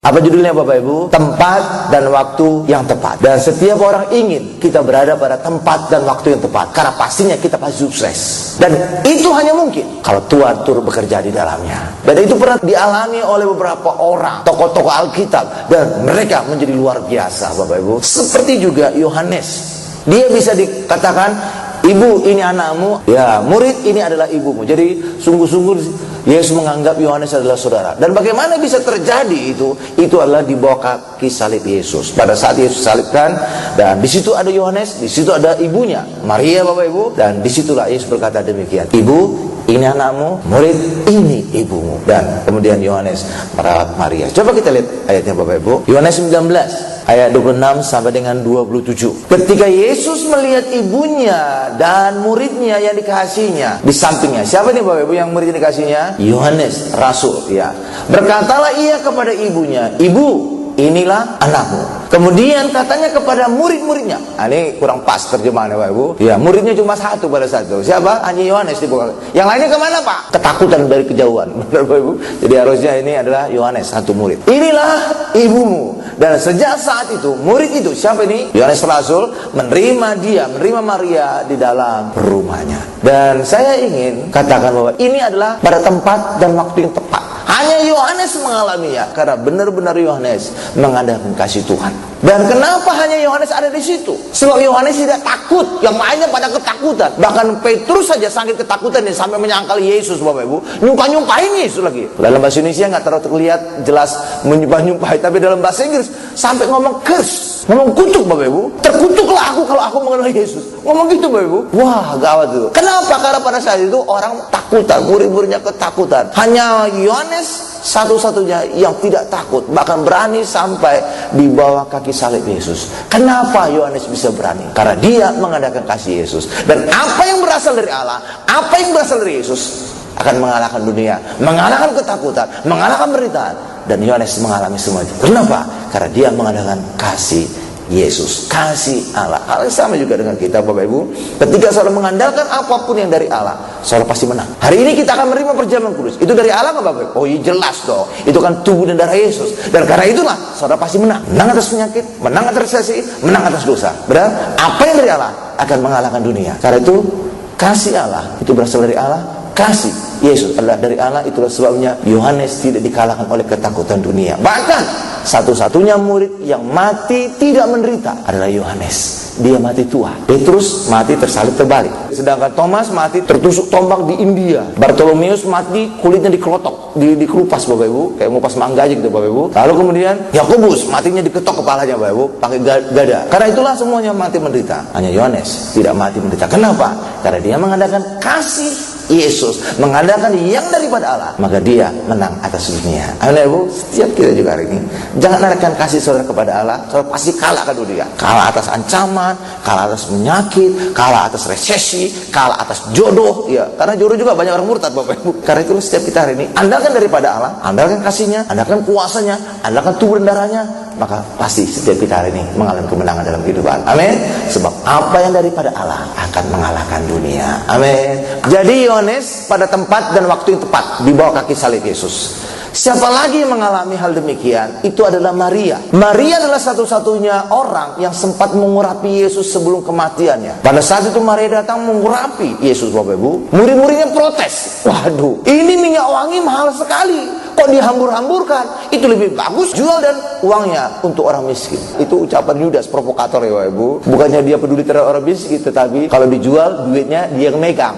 Apa judulnya Bapak Ibu? Tempat dan waktu yang tepat. Dan setiap orang ingin kita berada pada tempat dan waktu yang tepat, karena pastinya kita pasti sukses. Dan itu hanya mungkin kalau Tuhan turut bekerja di dalamnya. Dan itu pernah dialami oleh beberapa orang, tokoh-tokoh Alkitab, dan mereka menjadi luar biasa Bapak Ibu. Seperti juga Yohanes. Dia bisa dikatakan, ibu ini anakmu, ya murid ini adalah ibumu. Jadi sungguh-sungguh Yesus menganggap Yohanes adalah saudara. Dan bagaimana bisa terjadi itu? Itu adalah di bawah kaki salib Yesus. Pada saat Yesus salibkan, dan di situ ada Yohanes, di situ ada ibunya, Maria Bapak Ibu, dan disitulah Yesus berkata demikian, ibu ini anakmu, murid ini ibumu. Dan kemudian Yohanes merawat Maria. Coba kita lihat ayatnya Bapak Ibu. Yohanes 19 ayat 26 sampai dengan 27. Ketika Yesus melihat ibunya dan muridnya yang dikasihinya di sampingnya. Siapa nih Bapak Ibu yang murid yang dikasihinya? Yohanes Rasul, ya. Berkatalah ia kepada ibunya, ibu, inilah anakmu. Kemudian katanya kepada murid-muridnya. Ini kurang pas terjemahannya Bapak Ibu. Ya, muridnya cuma satu pada saat itu. Siapa? Hanya Yohanes di bawah. Yang lainnya kemana Pak? Ketakutan dari kejauhan. Benar Bapak Ibu. Jadi harusnya ini adalah Yohanes, satu murid. Inilah ibumu. Dan sejak saat itu, murid itu, siapa ini? Yohanes Rasul, menerima Maria di dalam rumahnya. Dan saya ingin katakan bahwa ini adalah pada tempat dan waktu yang tepat. Hanya Yohanes mengalaminya, karena benar-benar Yohanes mengandalkan kasih Tuhan. Dan kenapa hanya Yohanes ada di situ? Sebab Yohanes tidak takut, yang lainnya pada ketakutan. Bahkan Petrus saja sakit ketakutan sampai menyangkal Yesus Bapak Ibu, nyumpah-nyumpahin Yesus lagi. Dalam bahasa Indonesia nggak terlalu terlihat jelas menyumpah-nyumpahin, tapi dalam bahasa Inggris sampai ngomong curse, ngomong kutuk Bapak Ibu. Terkutuklah aku kalau aku mengenal Yesus. Ngomong gitu Bapak Ibu. Wah, gawat itu. Kenapa? Karena pada saat itu orang takutan, murid-muridnya ketakutan. Hanya Yohanes satu-satunya yang tidak takut, bahkan berani sampai di bawah kaki salib Yesus. Kenapa Yohanes bisa berani? Karena dia mengandalkan kasih Yesus. Dan apa yang berasal dari Allah, apa yang berasal dari Yesus akan mengalahkan dunia, mengalahkan ketakutan, mengalahkan penderitaan. Dan Yohanes mengalami semua itu. Kenapa? Karena dia mengandalkan kasih Yesus, kasih Allah. Hal yang sama juga dengan kita Bapak Ibu. Ketika saudara mengandalkan apapun yang dari Allah, saudara pasti menang. Hari ini kita akan menerima perjamuan kudus. Itu dari Allah nggak Bapak Ibu? Oh iya jelas dong. Itu kan tubuh dan darah Yesus. Dan karena itulah saudara pasti menang. Menang atas penyakit, menang atas resesi, menang atas dosa. Benar? Apa yang dari Allah akan mengalahkan dunia. Karena itu kasih Allah itu berasal dari Allah. Kasih Yesus adalah dari Allah. Itulah sebabnya Yohanes tidak dikalahkan oleh ketakutan dunia. Bahkan satu-satunya murid yang mati tidak menderita adalah Yohanes. Dia mati tua. Petrus mati tersalib terbalik. Sedangkan Thomas mati tertusuk tombak di India. Bartolomeus mati kulitnya dikelotok, dikelupas Bapak Ibu, kayak ngupas mangga aja gitu Bapak Ibu. Lalu kemudian Yakobus matinya diketok kepalanya Bapak Ibu pakai gada. Karena itulah semuanya mati menderita. Hanya Yohanes tidak mati menderita. Kenapa? Karena dia mengandalkan kasih Yesus, mengandalkan yang daripada Allah, maka dia menang atas dunia. Amin Ibu. Setiap kita juga hari ini jangan andalkan kasih saudara kepada Allah, saudara pasti kalah ke dunia. Kalah atas ancaman, kalah atas penyakit, kalah atas resesi, kalah atas jodoh. Ya, karena jodoh juga banyak orang murtad Bapak Ibu. Karena itu setiap kita hari ini andalkan daripada Allah, andalkan kasihnya, andalkan kuasanya, andalkan tubuh dan darahnya, maka pasti setiap kita hari ini mengalami kemenangan dalam kehidupan. Amin. Sebab apa yang daripada Allah akan mengalahkan dunia. Amin. Jadi Yohanes pada tempat dan waktu yang tepat di bawah kaki salib Yesus. Siapa lagi yang mengalami hal demikian? Itu adalah Maria. Maria adalah satu-satunya orang yang sempat mengurapi Yesus sebelum kematiannya. Pada saat itu Maria datang mengurapi Yesus Bapak Ibu. Murid-muridnya protes. Waduh, ini minyak wangi mahal sekali. Kok dihambur-hamburkan? Itu lebih bagus jual dan uangnya untuk orang miskin. Itu ucapan Yudas, provokator ya Bapak Ibu. Bukannya dia peduli terhadap orang miskin, tetapi kalau dijual duitnya dia yang megang.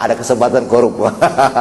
Ada kesempatan korup.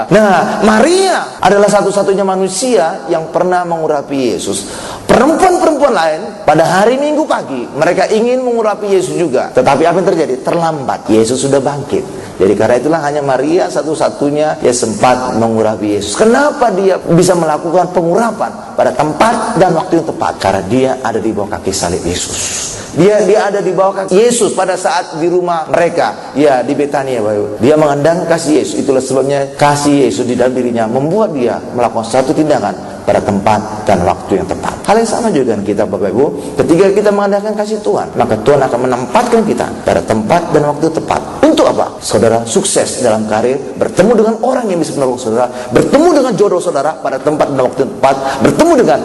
Nah, Maria adalah satu-satunya manusia yang pernah mengurapi Yesus. Perempuan-perempuan lain pada hari Minggu pagi mereka ingin mengurapi Yesus juga. Tetapi apa yang terjadi? Terlambat. Yesus sudah bangkit. Jadi karena itulah hanya Maria satu-satunya yang sempat mengurapi Yesus. Kenapa dia bisa melakukan pengurapan pada tempat dan waktu yang tepat? Karena dia ada di bawah kaki salib Yesus. Dia ada di bawah kaki Yesus pada saat di rumah mereka, ya di Betania Bapak. Dia mengandalkan kasih Yesus. Itulah sebabnya kasih Yesus di dalam dirinya membuat dia melakukan satu tindakan pada tempat dan waktu yang tepat. Hal yang sama juga dengan kita Bapak Ibu. Ketika kita mengandalkan kasih Tuhan, maka Tuhan akan menempatkan kita pada tempat dan waktu tepat. Untuk apa? Saudara sukses dalam karir, bertemu dengan orang yang bisa menolong saudara, bertemu dengan jodoh saudara pada tempat dan waktu yang tepat, bertemu dengan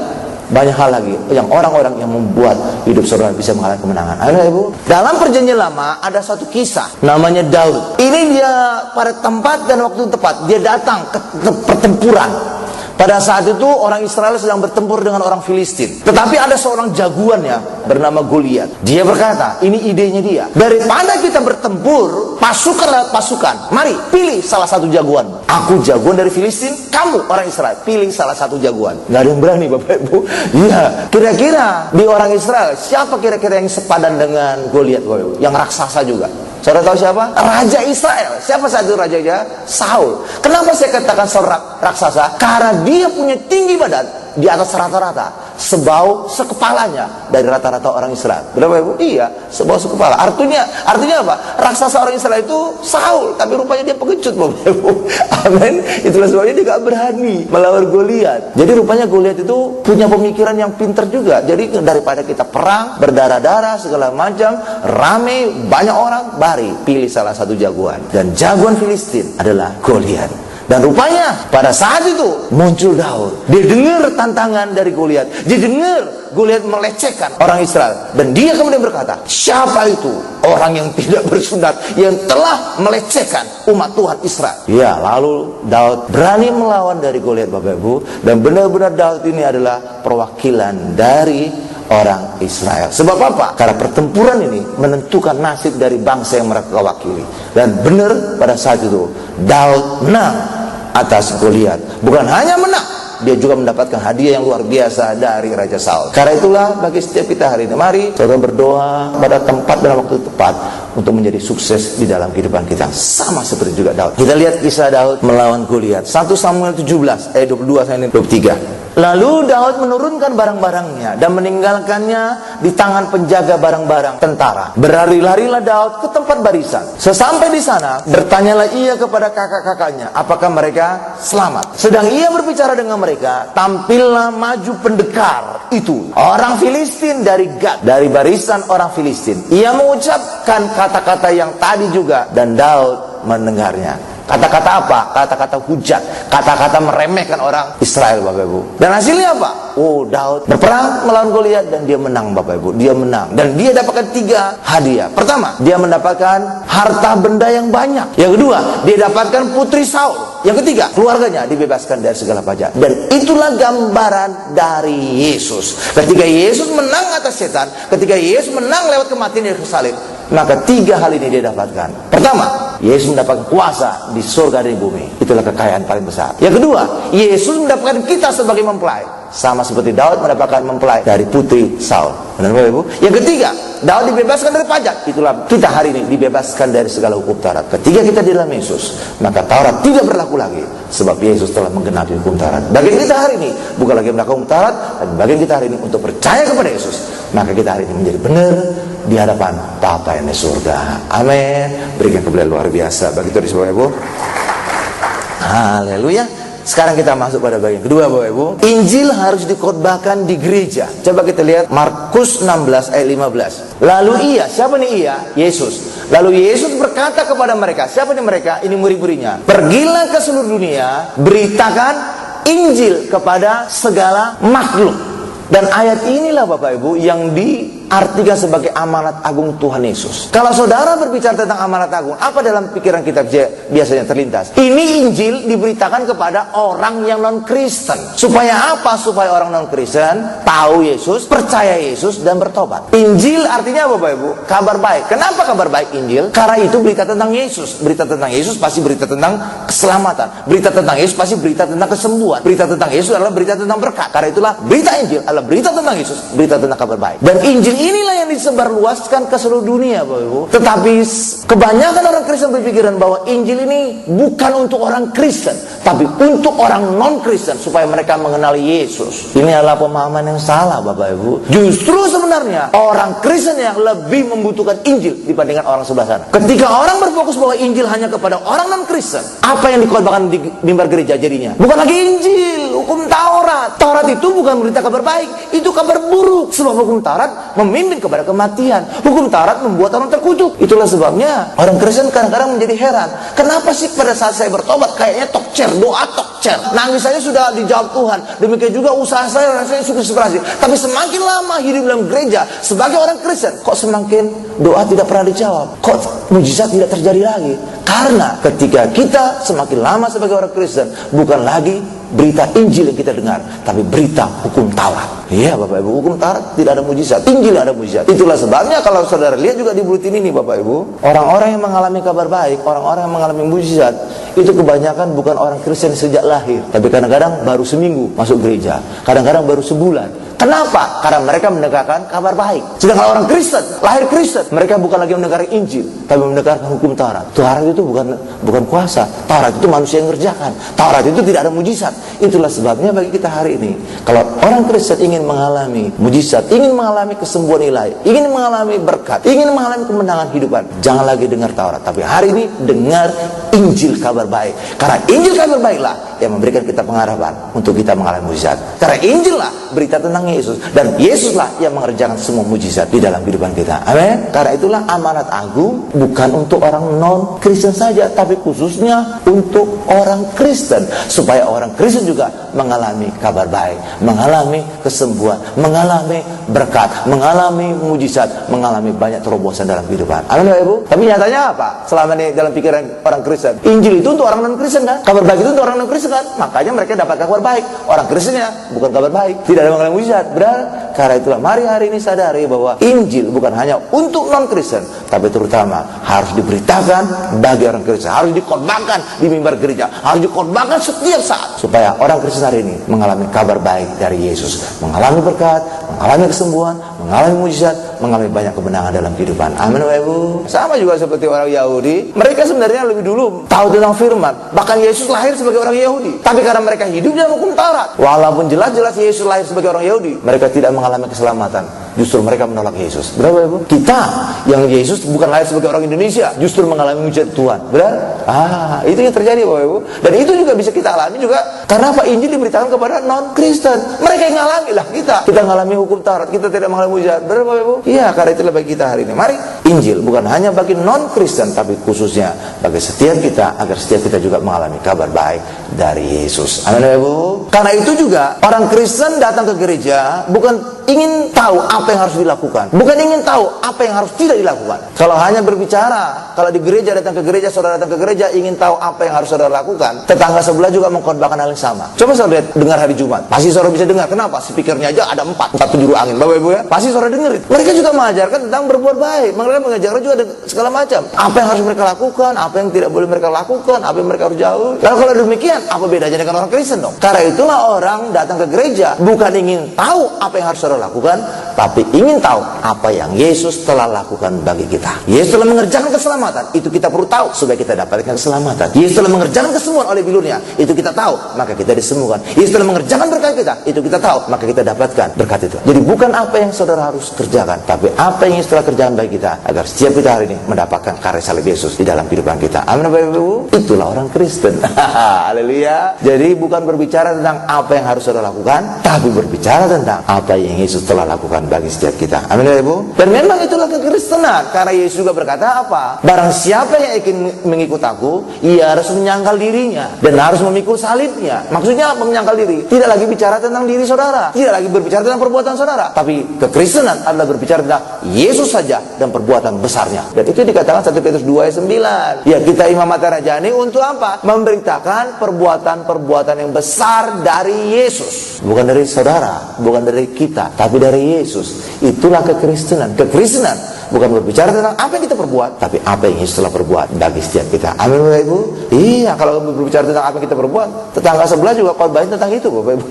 banyak hal lagi yang orang-orang yang membuat hidup saudara bisa mengalami kemenangan. Ayo Ibu, dalam perjanjian lama ada satu kisah namanya Daud. Ini dia pada tempat dan waktu tepat dia datang ke pertempuran. Pada saat itu orang Israel sedang bertempur dengan orang Filistin. Tetapi ada seorang jagoannya bernama Goliat. Dia berkata, ini idenya dia. Daripada kita bertempur pasukan lewat pasukan, mari pilih salah satu jagoan. Aku jagoan dari Filistin, kamu orang Israel, pilih salah satu jagoan. Gak ada yang berani Bapak Ibu. Iya, kira-kira di orang Israel siapa kira-kira yang sepadan dengan Goliat Bapak Ibu? Yang raksasa juga. Saudara tahu siapa? Raja Israel. Siapa saat itu rajanya? Saul. Kenapa saya katakan Saul raksasa? Karena dia punya tinggi badan di atas rata-rata, sebau sekepalanya dari rata-rata orang Israel. Berapa Ibu? Iya, sebau sekepala. Artinya apa? Raksasa orang Israel itu Saul, tapi rupanya dia pengecut Bapak Ibu. Amin. Itulah sebabnya dia gak berani melawan Goliat. Jadi rupanya Goliat itu punya pemikiran yang pintar juga. Jadi daripada kita perang berdarah-darah segala macam, rame banyak orang, mari pilih salah satu jagoan. Dan jagoan Filistin adalah Goliat. Dan rupanya pada saat itu muncul Daud. Dia dengar tantangan dari Goliat. Dia dengar Goliat melecehkan orang Israel. Dan dia kemudian berkata, siapa itu orang yang tidak bersunat, yang telah melecehkan umat Tuhan Israel? Ya, lalu Daud berani melawan dari Goliat Bapak Ibu. Dan benar-benar Daud ini adalah perwakilan dari orang Israel. Sebab apa? Karena pertempuran ini menentukan nasib dari bangsa yang mereka wakili. Dan benar pada saat itu Daud menang atas Goliat. Bukan hanya menang, dia juga mendapatkan hadiah yang luar biasa dari Raja Saul. Karena itulah bagi setiap kita hari ini, mari saudara berdoa pada tempat dan waktu tepat untuk menjadi sukses di dalam kehidupan kita. Sama seperti juga Daud. Kita lihat kisah Daud melawan Goliat. 1 Samuel 17 ayat 22 sampai 23. Lalu Daud menurunkan barang-barangnya dan meninggalkannya di tangan penjaga barang-barang tentara. Berlari-larilah Daud ke tempat barisan. Sesampai di sana, bertanyalah ia kepada kakak-kakaknya, apakah mereka selamat. Sedang ia berbicara dengan mereka, tampillah maju pendekar itu, orang Filistin dari Gad, dari barisan orang Filistin. Ia mengucapkan kata-kata yang tadi juga, dan Daud mendengarnya. Kata-kata apa? Kata-kata hujat, kata-kata meremehkan orang Israel Bapak Ibu. Dan hasilnya apa? Oh, Daud berperang melawan Goliat dan dia menang Bapak Ibu. Dia menang dan dia dapatkan 3 hadiah. Pertama, dia mendapatkan harta benda yang banyak. Yang kedua, dia dapatkan putri Saul. Yang ketiga, keluarganya dibebaskan dari segala pajak. Dan itulah gambaran dari Yesus. Ketika Yesus menang atas setan, ketika Yesus menang lewat kematian yang salib, maka 3 hal ini dia dapatkan. Pertama, Yesus mendapatkan kuasa di surga dan di bumi. Itulah kekayaan paling besar. Yang kedua, Yesus mendapatkan kita sebagai mempelai. Sama seperti Daud mendapatkan mempelai dari putri Saul. Benar Bapak Ibu? Yang ketiga, Daud dibebaskan dari pajak. Itulah kita hari ini dibebaskan dari segala hukum Taurat. Ketika kita di dalam Yesus, maka Taurat tidak berlaku lagi, sebab Yesus telah menggenapi hukum Taurat. Bagian kita hari ini bukan lagi melakukan hukum Taurat, tapi bagian kita hari ini untuk percaya kepada Yesus. Maka kita hari ini menjadi benar di hadapan Bapa yang di surga. Amin. Berikan kemuliaan luar biasa bagi Tuhan Bapak Ibu. Haleluya. Sekarang kita masuk pada bagian kedua Bapak Ibu. Injil harus dikhotbahkan di gereja. Coba kita lihat Markus 16 ayat 15. Lalu ia, siapa nih ia? Yesus. Lalu Yesus berkata kepada mereka, siapa nih mereka? Ini murid-muridnya. Pergilah ke seluruh dunia, beritakan Injil kepada segala makhluk. Dan ayat inilah Bapak Ibu yang diartikan sebagai amanat agung Tuhan Yesus. Kalau saudara berbicara tentang amanat agung, apa dalam pikiran kita biasanya terlintas? Ini Injil diberitakan kepada orang yang non-Kristen. Supaya apa? Supaya orang non-Kristen tahu Yesus, percaya Yesus, dan bertobat. Injil artinya apa Bapak Ibu? Kabar baik. Kenapa kabar baik Injil? Karena itu berita tentang Yesus. Berita tentang Yesus pasti berita tentang keselamatan. Berita tentang Yesus pasti berita tentang kesembuhan. Berita tentang Yesus adalah berita tentang berkat. Karena itulah berita Injil adalah berita tentang Yesus, berita tentang kabar baik. Dan Injil inilah yang disebarluaskan ke seluruh dunia Bapak Ibu. Tetapi kebanyakan orang Kristen berpikiran bahwa Injil ini bukan untuk orang Kristen, tapi untuk orang non-Kristen, supaya mereka mengenali Yesus. Ini adalah pemahaman yang salah Bapak Ibu. Justru sebenarnya orang Kristen yang lebih membutuhkan Injil dibandingkan orang sebelah sana. Ketika orang berfokus bahwa Injil hanya kepada orang non-Kristen, apa yang dikhotbahkan di mimbar gereja jadinya? Bukan lagi Injil, hukum Taurat. Taurat itu bukan berita kabar baik, itu kabar buruk. Sebab hukum Taurat memimpin kepada kematian. Hukum Taurat membuat orang terkutuk. Itulah sebabnya orang Kristen kadang-kadang menjadi heran, kenapa sih pada saat saya bertobat kayaknya talk chair doa tokcer. Nangis saja sudah dijawab Tuhan. Demikian juga usaha saya rasanya sukses berhasil. Tapi semakin lama hidup dalam gereja sebagai orang Kristen, kok semakin doa tidak pernah dijawab. Kok mujizat tidak terjadi lagi? Karena ketika kita semakin lama sebagai orang Kristen, bukan lagi berita Injil yang kita dengar, tapi berita hukum Taurat. Iya Bapak Ibu, hukum Taurat tidak ada mujizat, Injil ada mujizat. Itulah sebabnya kalau saudara lihat juga di buletin ini Bapak Ibu, orang-orang yang mengalami kabar baik, orang-orang yang mengalami mujizat, itu kebanyakan bukan orang Kristen sejak lahir, tapi kadang-kadang baru seminggu masuk gereja, kadang-kadang baru sebulan. Kenapa? Karena mereka mendengarkan kabar baik. Sedangkan orang Kristen, lahir Kristen, mereka bukan lagi mendengarkan Injil, tapi mendengarkan hukum Taurat. Taurat itu bukan kuasa. Taurat itu manusia yang mengerjakan. Taurat itu tidak ada mujizat. Itulah sebabnya bagi kita hari ini, kalau orang Kristen ingin mengalami mujizat, ingin mengalami kesembuhan ilahi, ingin mengalami berkat, ingin mengalami kemenangan hidupan, jangan lagi dengar Taurat, tapi hari ini dengar Injil kabar baik. Karena Injil kabar baiklah yang memberikan kita pengharapan untuk kita mengalami mujizat. Karena Injil lah berita tentang Yesus, dan Yesuslah yang mengerjakan semua mujizat di dalam kehidupan kita. Amin. Karena itulah amanat agung bukan untuk orang non Kristen saja, tapi khususnya untuk orang Kristen, supaya orang Kristen juga mengalami kabar baik, mengalami kesembuhan, mengalami berkat, mengalami mujizat, mengalami banyak terobosan dalam kehidupan. Amin Bapak Ibu. Tapi nyatanya apa? Selama ini dalam pikiran orang Kristen, Injil itu untuk orang non Kristen kan? Kabar baik itu untuk orang non Kristen kan? Makanya mereka dapat kabar baik. Orang Kristennya bukan kabar baik, tidak ada mengalami mujizat. Benar? Karena itulah mari hari ini sadari bahwa Injil bukan hanya untuk non-Kristen, tapi terutama harus diberitakan bagi orang Kristen, harus dikhotbahkan di mimbar gereja, harus dikhotbahkan setiap saat, supaya orang Kristen hari ini mengalami kabar baik dari Yesus, mengalami berkat, mengalami kesembuhan, mengalami mujizat, mengalami banyak kemenangan dalam kehidupan. Amin Bapak Ibu. Sama juga seperti orang Yahudi, mereka sebenarnya lebih dulu tahu tentang firman. Bahkan Yesus lahir sebagai orang Yahudi, tapi karena mereka hidup dalam hukum Taurat, walaupun jelas-jelas Yesus lahir sebagai orang Yahudi, mereka tidak mengalami keselamatan. Justru mereka menolak Yesus. Benar Bapak Ibu? Kita yang Yesus bukan lahir sebagai orang Indonesia, justru mengalami mujizat Tuhan. Benar? Itu yang terjadi Bapak Ibu. Dan itu juga bisa kita alami juga karena apa? Injil diberitakan kepada non-Kristen. Mereka yang ngalami lah kita. Kita mengalami hukum Taurat, kita tidak mengalami mujizat. Benar Bapak Ibu? Iya, karena itulah bagi kita hari ini. Mari, Injil bukan hanya bagi non-Kristen, tapi khususnya bagi setiap kita, agar setiap kita juga mengalami kabar baik dari Yesus. Amin Bapak Ibu. Karena itu juga orang Kristen datang ke gereja bukan ingin tahu apa yang harus dilakukan, bukan ingin tahu apa yang harus tidak dilakukan. Kalau hanya berbicara, kalau di gereja, datang ke gereja, saudara datang ke gereja ingin tahu apa yang harus saudara lakukan, tetangga sebelah juga mengkhotbahkan hal yang sama. Coba saudara dengar hari Jumat, pasti saudara bisa dengar. Kenapa? Speakernya aja ada 4 penjuru angin, Bapak Ibu ya. Pasti saudara dengar itu. Mereka juga mengajarkan tentang berbuat baik, mereka mengajarkan juga segala macam. Apa yang harus mereka lakukan, apa yang tidak boleh mereka lakukan, apa yang mereka harus jauh. Lalu kalau demikian, apa bedanya dengan orang Kristen dong? Karena itulah orang datang ke gereja bukan ingin tahu apa yang harus saudara lakukan, tapi ingin tahu apa yang Yesus telah lakukan bagi kita. Yesus telah mengerjakan keselamatan, itu kita perlu tahu supaya kita dapatkan keselamatan. Yesus telah mengerjakan kesembuhan oleh bilurnya, itu kita tahu, maka kita disembuhkan. Yesus telah mengerjakan berkat kita, itu kita tahu, maka kita dapatkan berkat itu. Jadi bukan apa yang saudara harus kerjakan, tapi apa yang Yesus telah kerjakan bagi kita, agar setiap kita hari ini mendapatkan karya salib Yesus di dalam kehidupan kita. Amin Bapak Ibu. Itulah orang Kristen. Haleluya. Jadi bukan berbicara tentang apa yang harus saudara lakukan, tapi berbicara tentang apa yang Yesus telah lakukan bagi setiap kita. Amin ya Ibu. Dan memang itulah kekristenan, karena Yesus juga berkata apa? Barang siapa yang ingin mengikut aku, ia harus menyangkal dirinya dan harus memikul salibnya. Maksudnya apa menyangkal diri? Tidak lagi bicara tentang diri saudara, tidak lagi berbicara tentang perbuatan saudara, tapi kekristenan adalah berbicara tentang Yesus saja dan perbuatan besarnya. Dan itu dikatakan 1 Petrus 2 ayat 9. Ya, kita imamata rajani untuk apa? Memberitakan perbuatan-perbuatan yang besar dari Yesus. Bukan dari saudara, bukan dari kita, tapi dari Yesus. Itulah kekristenan. Kekristenan bukan berbicara tentang apa yang kita perbuat, tapi apa yang Yesus telah perbuat bagi setiap kita. Amin Bapak Ibu. Iya, kalau berbicara tentang apa yang kita perbuat, tetangga sebelah juga khotbahin tentang itu Bapak Ibu.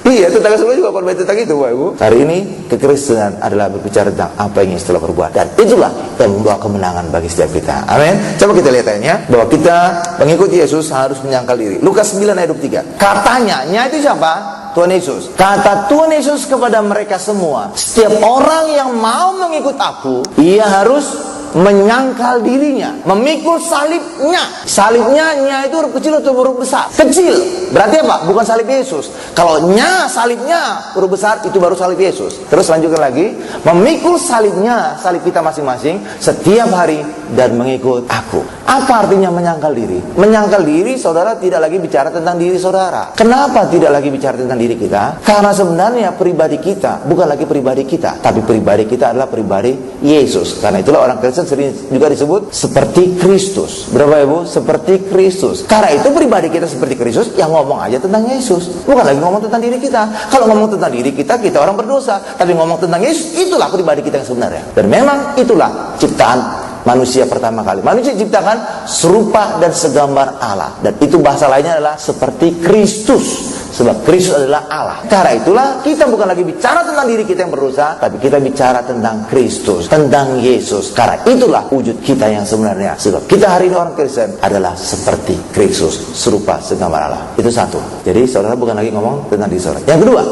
Iya, tetangga sebelah juga khotbahin tentang itu Bapak Ibu. Hari ini kekristenan adalah berbicara tentang apa yang Yesus telah perbuat, dan itulah yang membawa kemenangan bagi setiap kita. Amin. Coba kita lihat ayatnya, bahwa kita mengikuti Yesus harus menyangkal diri. Lukas 9 ayat 23. Katanya, itu siapa? Tuhan Yesus. Kata Tuhan Yesus kepada mereka semua, setiap orang yang mau mengikut aku, ia harus menyangkal dirinya, memikul salibnya. Salibnya, nya itu huruf kecil atau huruf besar? Kecil. Berarti apa? Bukan salib Yesus. Kalau nya, salibnya huruf besar, itu baru salib Yesus. Terus lanjutkan lagi, memikul salibnya, salib kita masing-masing setiap hari dan mengikut aku. Apa artinya menyangkal diri? Menyangkal diri, saudara, tidak lagi bicara tentang diri saudara. Kenapa tidak lagi bicara tentang diri kita? Karena sebenarnya pribadi kita bukan lagi pribadi kita, tapi pribadi kita adalah pribadi Yesus. Karena itulah orang Kristen sering juga disebut seperti Kristus. Berapa ibu? Seperti Kristus. Karena itu pribadi kita seperti Kristus, yang ngomong aja tentang Yesus, bukan lagi ngomong tentang diri kita. Kalau ngomong tentang diri kita, kita orang berdosa. Tapi ngomong tentang Yesus, itulah pribadi kita yang sebenarnya. Dan memang itulah ciptaan manusia pertama kali. Manusia diciptakan serupa dan segambar Allah. Dan itu bahasa lainnya adalah seperti Kristus. Sebab Kristus adalah Allah. Karena itulah kita bukan lagi bicara tentang diri kita yang berdosa, tapi kita bicara tentang Kristus, tentang Yesus. Karena itulah wujud kita yang sebenarnya. Sebab kita hari ini orang Kristen adalah seperti Kristus, serupa segambar Allah. Itu satu. Jadi saudara bukan lagi ngomong tentang diri saudara. Yang kedua,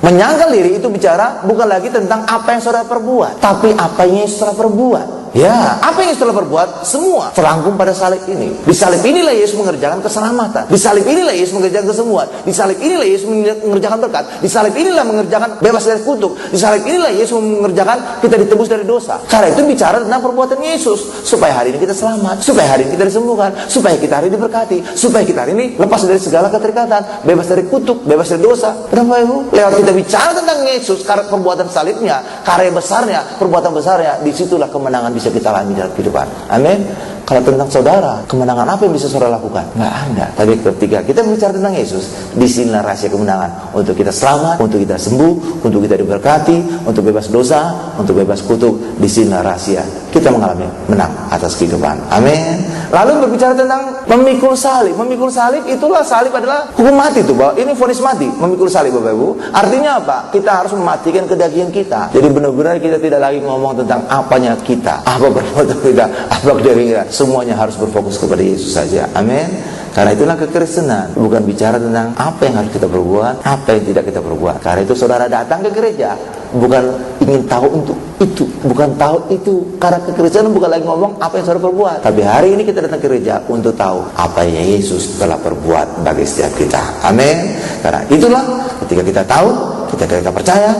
menyangkal diri itu bicara bukan lagi tentang apa yang saudara perbuat, tapi apa yang Yesus telah perbuat. Ya, apa yang Yesus telah perbuat? Semua terangkum pada salib ini. Di salib inilah Yesus mengerjakan keselamatan. Di salib inilah Yesus mengerjakan kesembuhan. Di salib inilah Yesus mengerjakan berkat. Di salib inilah mengerjakan bebas dari kutuk. Di salib inilah Yesus mengerjakan kita ditebus dari dosa. Karena itu bicara tentang perbuatan Yesus, supaya hari ini kita selamat, supaya hari ini kita disembuhkan, supaya kita hari ini diberkati, supaya kita hari ini lepas dari segala keterikatan, bebas dari kutuk, bebas dari dosa. Kenapa ibu? Lewat kita bicara tentang Yesus, karena perbuatan salibnya, karya besarnya, perbuatan besarnya, disitulah kemenangan bisa kita alami dalam kehidupan. Amin. Kalau tentang saudara, kemenangan apa yang bisa saudara lakukan? Nggak ada. Tapi ketika kita bicara tentang Yesus, disinilah rahasia kemenangan. Untuk kita selamat, untuk kita sembuh, untuk kita diberkati, untuk bebas dosa, untuk bebas kutuk. Disinilah rahasia kita mengalami menang atas kehidupan. Amin. Lalu berbicara tentang memikul salib. Memikul salib, itulah salib adalah hukum mati itu, bahwa ini vonis mati. Memikul salib, Bapak Ibu. Artinya apa? Kita harus mematikan kedagingan kita. Jadi benar-benar kita tidak lagi ngomong tentang apanya kita, apa perbuatan kita, apa kedagingan kita. Semuanya harus berfokus kepada Yesus saja. Amin. Karena itulah kekristenan, bukan bicara tentang apa yang harus kita perbuat, apa yang tidak kita perbuat. Karena itu saudara datang ke gereja bukan ingin tahu untuk itu, bukan tahu itu. Karena kekristenan bukan lagi ngomong apa yang saudara perbuat, tapi hari ini kita datang ke gereja untuk tahu apa yang Yesus telah perbuat bagi setiap kita. Amin. Karena itulah ketika kita tahu, kita percaya,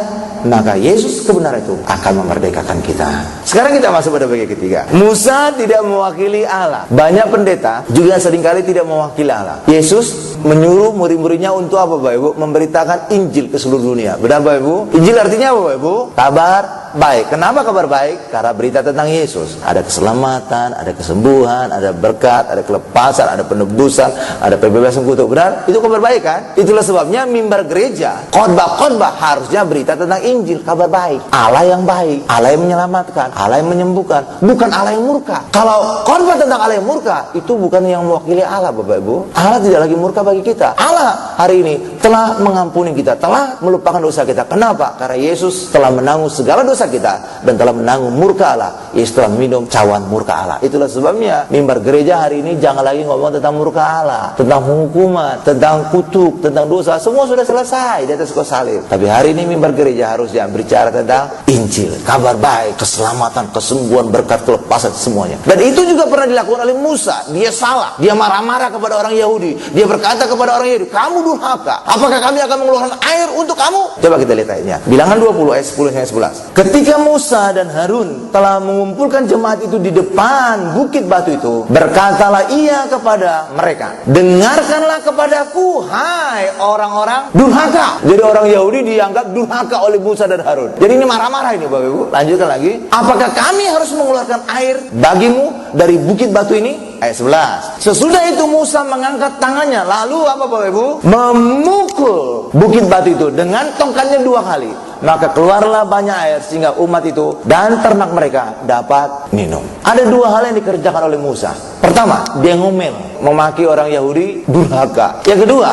maka Yesus kebenaran itu akan memerdekakan kita. Sekarang kita masuk pada bagian ketiga. Musa tidak mewakili Allah. Banyak pendeta juga seringkali tidak mewakili Allah. Yesus menyuruh murid-muridnya untuk apa, Bapak Ibu? Memberitakan Injil ke seluruh dunia. Benar, Bapak Ibu? Injil artinya apa, Bapak Ibu? Kabar baik. Kenapa kabar baik? Karena berita tentang Yesus. Ada keselamatan, ada kesembuhan, ada berkat, ada kelepasan, ada penebusan, ada pembebasan kutuk. Benar? Itu kabar baik kan? Itulah sebabnya mimbar gereja, khotbah harusnya berita tentang Injil, kabar baik. Allah yang baik, Allah yang menyelamatkan, Allah yang menyembuhkan, bukan Allah yang murka. Kalau khotbah tentang Allah yang murka, itu bukan yang mewakili Allah, Bapak Ibu. Allah tidak lagi murka bagi kita. Allah hari ini telah mengampuni kita, telah melupakan dosa kita. Kenapa? Karena Yesus telah menanggung segala dosa kita dan telah menanggung murka Allah. Yesus telah minum cawan murka Allah. Itulah sebabnya mimbar gereja hari ini jangan lagi ngomong tentang murka Allah, tentang hukuman, tentang kutuk, tentang dosa. Semua sudah selesai di atas kayu salib. Tapi hari ini mimbar gereja harusnya berbicara tentang Injil, kabar baik, keselamatan, kesembuhan, berkat, kelepasan, semuanya. Dan itu juga pernah dilakukan oleh Musa. Dia salah, dia marah-marah kepada orang Yahudi. Dia berkata kepada orang Yahudi, kamu durhaka, apakah kami akan mengeluarkan air untuk kamu? Coba kita lihat ayatnya. Bilangan 20 ayat 10 sampai 11. Ketika Musa dan Harun telah mengumpulkan jemaat itu di depan bukit batu itu, berkatalah ia kepada mereka, dengarkanlah kepadaku, hai orang-orang durhaka. Jadi orang Yahudi dianggap durhaka oleh Musa dan Harun. Jadi ini marah-marah ini, Bapak Ibu. Lanjutkan lagi. Apakah kami harus mengeluarkan air bagimu dari bukit batu ini? Ayat 11. Sesudah itu Musa mengangkat tangannya, lalu apa, Bapak Ibu? Memukul bukit batu itu dengan tongkatnya 2 kali. Maka keluarlah banyak air sehingga umat itu dan ternak mereka dapat minum. Ada 2 hal yang dikerjakan oleh Musa. Pertama, dia ngomel, memaki orang Yahudi durhaka. Yang kedua,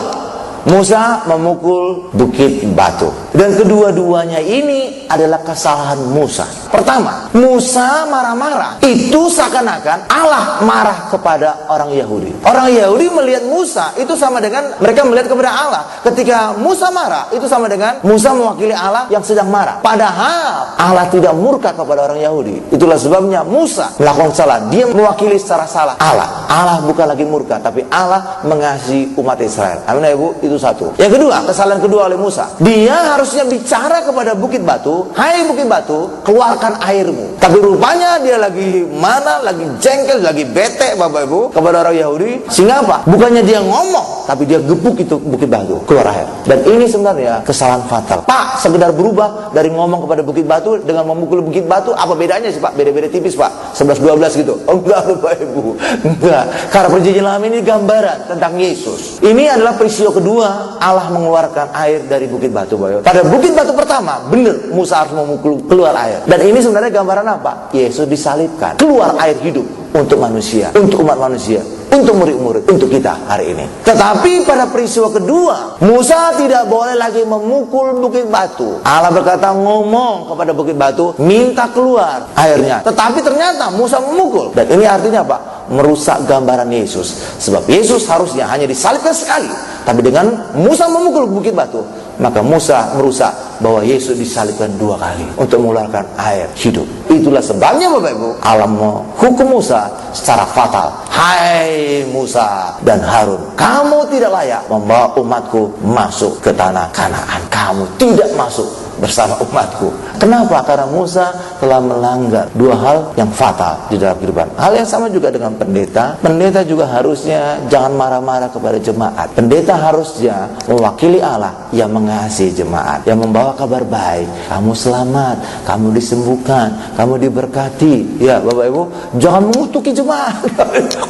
Musa memukul bukit batu. Dan kedua-duanya ini adalah kesalahan Musa. Pertama, Musa marah-marah. Itu seakan-akan Allah marah kepada orang Yahudi. Orang Yahudi melihat Musa itu sama dengan mereka melihat kepada Allah. Ketika Musa marah, itu sama dengan Musa mewakili Allah yang sedang marah. Padahal Allah tidak murka kepada orang Yahudi. Itulah sebabnya Musa melakukan salah. Dia mewakili secara salah Allah. Allah bukan lagi murka, tapi Allah mengasihi umat Israel. Amin ya Ibu? Itu satu. Yang kedua, kesalahan kedua oleh Musa. Dia harusnya bicara kepada bukit batu, "Hai bukit batu, keluarkan airmu." Tapi rupanya dia lagi mana, lagi jengkel, lagi bete Bapak Ibu kepada orang Yahudi. Sehingga apa? Bukannya dia ngomong, tapi dia gebuk itu bukit batu, keluar air. Dan ini sebenarnya kesalahan fatal. Pak, sekedar berubah dari ngomong kepada bukit batu dengan memukul bukit batu, apa bedanya sih Pak? Beda-beda tipis Pak, 11-12 gitu. Oh enggak Bapak Ibu, enggak. Karena perjanjian lama ini gambaran tentang Yesus. Ini adalah peristiwa kedua Allah mengeluarkan air dari bukit batu Bapak Ibu. Pada bukit batu pertama, benar Musa harus memukul keluar air. Dan ini sebenarnya gambaran apa? Yesus disalibkan, keluar air hidup untuk manusia, untuk umat manusia, untuk murid-murid, untuk kita hari ini. Tetapi pada peristiwa kedua, Musa tidak boleh lagi memukul bukit batu. Allah berkata ngomong kepada bukit batu, minta keluar airnya. Tetapi ternyata Musa memukul. Dan ini artinya apa? Merusak gambaran Yesus. Sebab Yesus harusnya hanya disalibkan sekali. Tapi dengan Musa memukul bukit batu, maka Musa merusak bahwa Yesus disalibkan 2 kali untuk mengeluarkan air hidup. Itulah sebabnya Bapak Ibu, Allah menghukum Musa secara fatal. Hai Musa dan Harun, kamu tidak layak membawa umatku masuk ke tanah Kanaan. Kamu tidak masuk bersama umatku. Kenapa? Karena Musa telah melanggar 2 hal yang fatal di dalam kehidupan. Hal yang sama juga dengan pendeta. Pendeta juga harusnya jangan marah-marah kepada jemaat. Pendeta harusnya mewakili Allah yang mengasihi jemaat, yang membawa kabar baik. Kamu selamat, kamu disembuhkan, kamu diberkati. Ya Bapak Ibu, jangan mengutuki jemaat.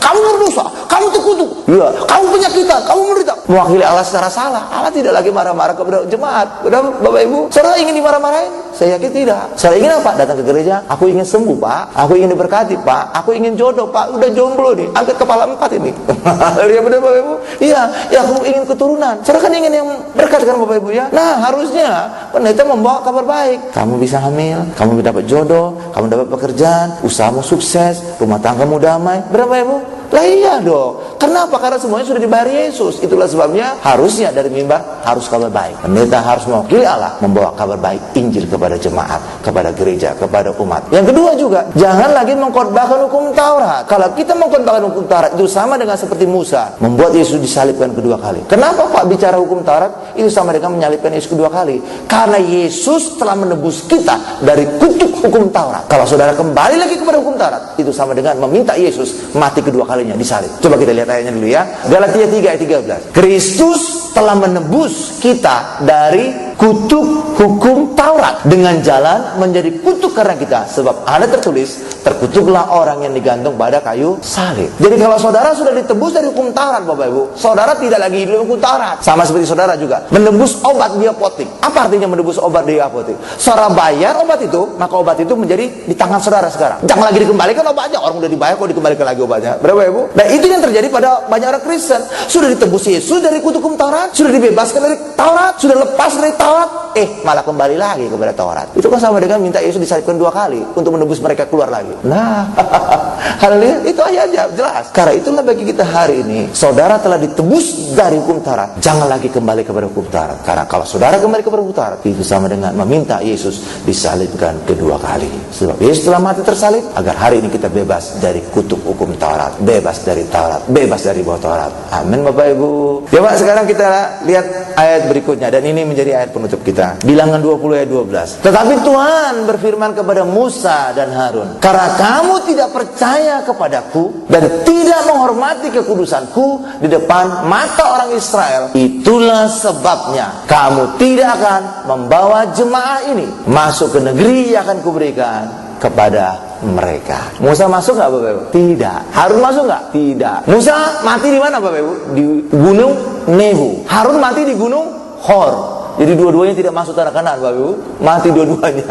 Kamu berdosa, kamu terkutuk. Ya, kamu penyakitan, kamu menderita. Mewakili Allah secara salah. Allah tidak lagi marah-marah kepada jemaat. Udah Bapak Ibu, saudara ingin dimarah-marahin? Saya yakin tidak. Saya ingin apa? Datang ke gereja, aku ingin sembuh Pak, aku ingin diberkati Pak, aku ingin jodoh Pak, udah jomblo nih, angkat kepala 4 ini. Ya benar Bapak Ibu? Iya, ya aku ingin keturunan. Saudara kan ingin yang berkat kan Bapak Ibu ya? Nah harusnya pendeta membawa kabar baik. Kamu bisa hamil, kamu dapat jodoh, kamu dapat pekerjaan, usahamu sukses, rumah tanggamu damai. Berapa Ibu? Lah iya dong. Kenapa? Karena semuanya sudah dibayar Yesus. Itulah sebabnya harusnya dari mimbar harus kabar baik. Pendeta harus mewakili Allah membawa kabar baik Injil kepada jemaat, kepada gereja, kepada umat. Yang kedua juga, jangan lagi mengkhotbahkan hukum Taurat. Kalau kita mengkhotbahkan hukum Taurat itu sama dengan seperti Musa membuat Yesus disalibkan kedua kali. Kenapa Pak bicara hukum Taurat itu sama dengan menyalibkan Yesus kedua kali? Karena Yesus telah menebus kita dari kutuk hukum Taurat. Kalau saudara kembali lagi kepada hukum Taurat, itu sama dengan meminta Yesus mati kedua kalinya disalib. Coba kita lihat ayatnya dulu ya. Galatia 3 ayat 13. Kristus telah menebus kita dari kutuk hukum Taurat dengan jalan menjadi kutuk karena kita. Sebab ada tertulis, terkutuklah orang yang digantung pada kayu salib. Jadi kalau saudara sudah ditebus dari hukum Taurat Bapak Ibu, saudara tidak lagi hidup hukum Taurat. Sama seperti saudara juga menebus obat di apotek. Apa artinya menebus obat di apotek? Saudara bayar obat itu, maka obat itu menjadi di tangan saudara sekarang. Jangan lagi dikembalikan obatnya. Orang udah dibayar kok dikembalikan lagi obatnya. Berapa Ibu? Nah itu yang terjadi pada banyak orang Kristen. Sudah ditebus Yesus dari kutuk hukum Taurat, sudah dibebaskan dari Taurat, sudah lepas dari Taurat, malah kembali lagi kepada Taurat. Itu kan sama dengan minta Yesus disalibkan 2 kali untuk menebus mereka keluar lagi. Nah, haleluya, itu aja jelas. Karena itulah bagi kita hari ini, saudara telah ditebus dari hukum Taurat, jangan lagi kembali kepada hukum Taurat. Karena kalau saudara kembali kepada hukum Taurat, itu sama dengan meminta Yesus disalibkan kedua kali. Sebab Yesus telah mati tersalib agar hari ini kita bebas dari kutuk hukum Taurat, bebas dari Taurat, bebas dari bawah Taurat. Amin Bapak Ibu. Ya Pak, sekarang kita lihat ayat berikutnya, dan ini menjadi ayat penutup kita. Bilangan 20 ayat 12. Tetapi Tuhan berfirman kepada Musa dan Harun, karena kamu tidak percaya kepadaku dan tidak menghormati kekudusanku di depan mata orang Israel, itulah sebabnya kamu tidak akan membawa jemaah ini masuk ke negeri yang akan kuberikan kepada mereka. Musa masuk nggak Bapak Ibu? Tidak. Harun masuk nggak? Tidak. Musa mati di mana Bapak Ibu? Di gunung Nebo. Harun mati di gunung Hor. Jadi dua-duanya tidak masuk tanah Kanaan Bapak Ibu. Mati dua-duanya.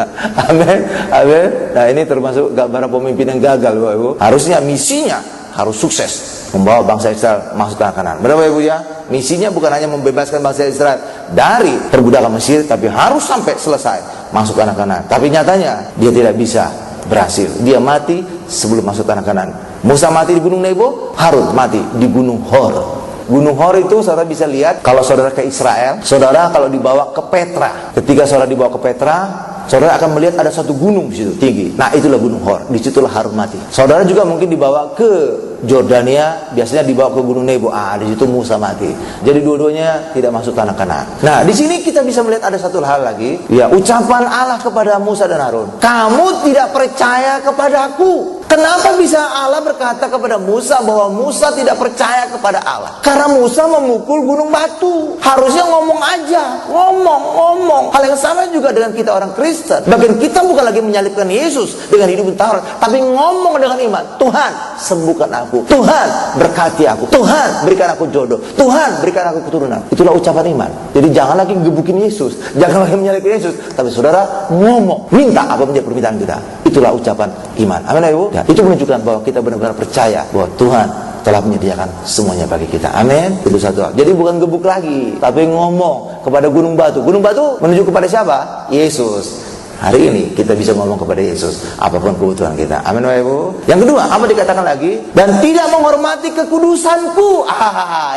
Amin. Amin. Nah ini termasuk gambaran pemimpin yang gagal Bapak Ibu. Harusnya misinya harus sukses. membawa bangsa Israel masuk tanah Kanaan. Benar Ibu ya? Misinya bukan hanya membebaskan bangsa Israel dari perbudakan Mesir, tapi harus sampai selesai masuk tanah Kanaan. Tapi nyatanya dia tidak bisa berhasil. Dia mati sebelum masuk tanah Kanaan. Musa mati di Gunung Nebo, Harun mati di Gunung Hor. Gunung Hor itu saudara bisa lihat kalau saudara ke Israel, saudara kalau dibawa ke Petra. Ketika saudara dibawa ke Petra, saudara akan melihat ada satu gunung di situ tinggi. Nah, itulah Gunung Hor. Disitulah Harun mati. Saudara juga mungkin dibawa ke Jordania, biasanya dibawa ke Gunung Nebo. Di situ Musa mati. Jadi dua-duanya tidak masuk tanah Kanaan. Nah, di sini kita bisa melihat ada satu hal lagi. Ya, ucapan Allah kepada Musa dan Harun. Kamu tidak percaya kepadaku. Kenapa bisa Allah berkata kepada Musa bahwa Musa tidak percaya kepada Allah? Karena Musa memukul gunung batu. Harusnya ngomong aja, ngomong. Hal yang sama juga dengan kita orang Kristen. Bahkan kita bukan lagi menyalibkan Yesus dengan hidup Taurat, tapi ngomong dengan iman. Tuhan, sembuhkan aku. Tuhan, berkati aku. Tuhan, berikan aku jodoh. Tuhan, berikan aku keturunan. Itulah ucapan iman. Jadi jangan lagi gebukin Yesus, jangan lagi menyalibkan Yesus, tapi saudara ngomong, minta apa menjadi permintaan kita. Itulah ucapan iman. Amin ya Ibu. Ya, itu menunjukkan bahwa kita benar-benar percaya bahwa Tuhan telah menyediakan semuanya bagi kita. Amin. Itu satu hal. Jadi bukan gebuk lagi, tapi ngomong kepada gunung batu. Gunung batu menuju kepada siapa? Yesus. Hari ini kita bisa ngomong kepada Yesus apapun kebutuhan kita. Amin Bapak Ibu. Yang kedua, apa dikatakan lagi? Dan tidak menghormati kekudusanku.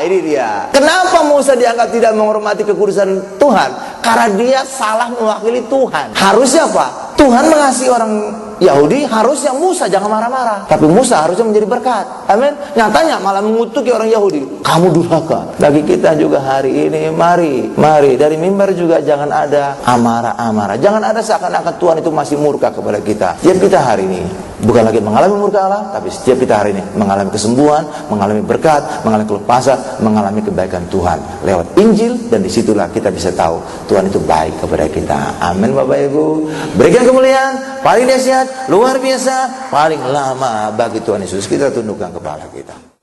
Ini dia. Kenapa Musa dianggap tidak menghormati kekudusan Tuhan? Karena dia salah mewakili Tuhan. Harusnya apa? Tuhan mengasihi orang Yahudi, harusnya Musa jangan marah-marah. Tapi Musa harusnya menjadi berkat. Amin. Nyatanya malah mengutuki orang Yahudi. Kamu durhaka. Bagi kita juga hari ini, mari dari mimbar juga jangan ada amarah-amarah. Jangan ada seakan-akan Tuhan itu masih murka kepada kita. Setiap kita hari ini bukan lagi mengalami murka Allah, tapi setiap kita hari ini mengalami kesembuhan, mengalami berkat, mengalami kelepasan, mengalami kebaikan Tuhan lewat Injil, dan disitulah kita bisa tahu Tuhan itu baik kepada kita. Amin Bapak Ibu. Berikan kemuliaan paling dahsyat, luar biasa, paling lama bagi Tuhan Yesus. Kita tundukkan kepala kita.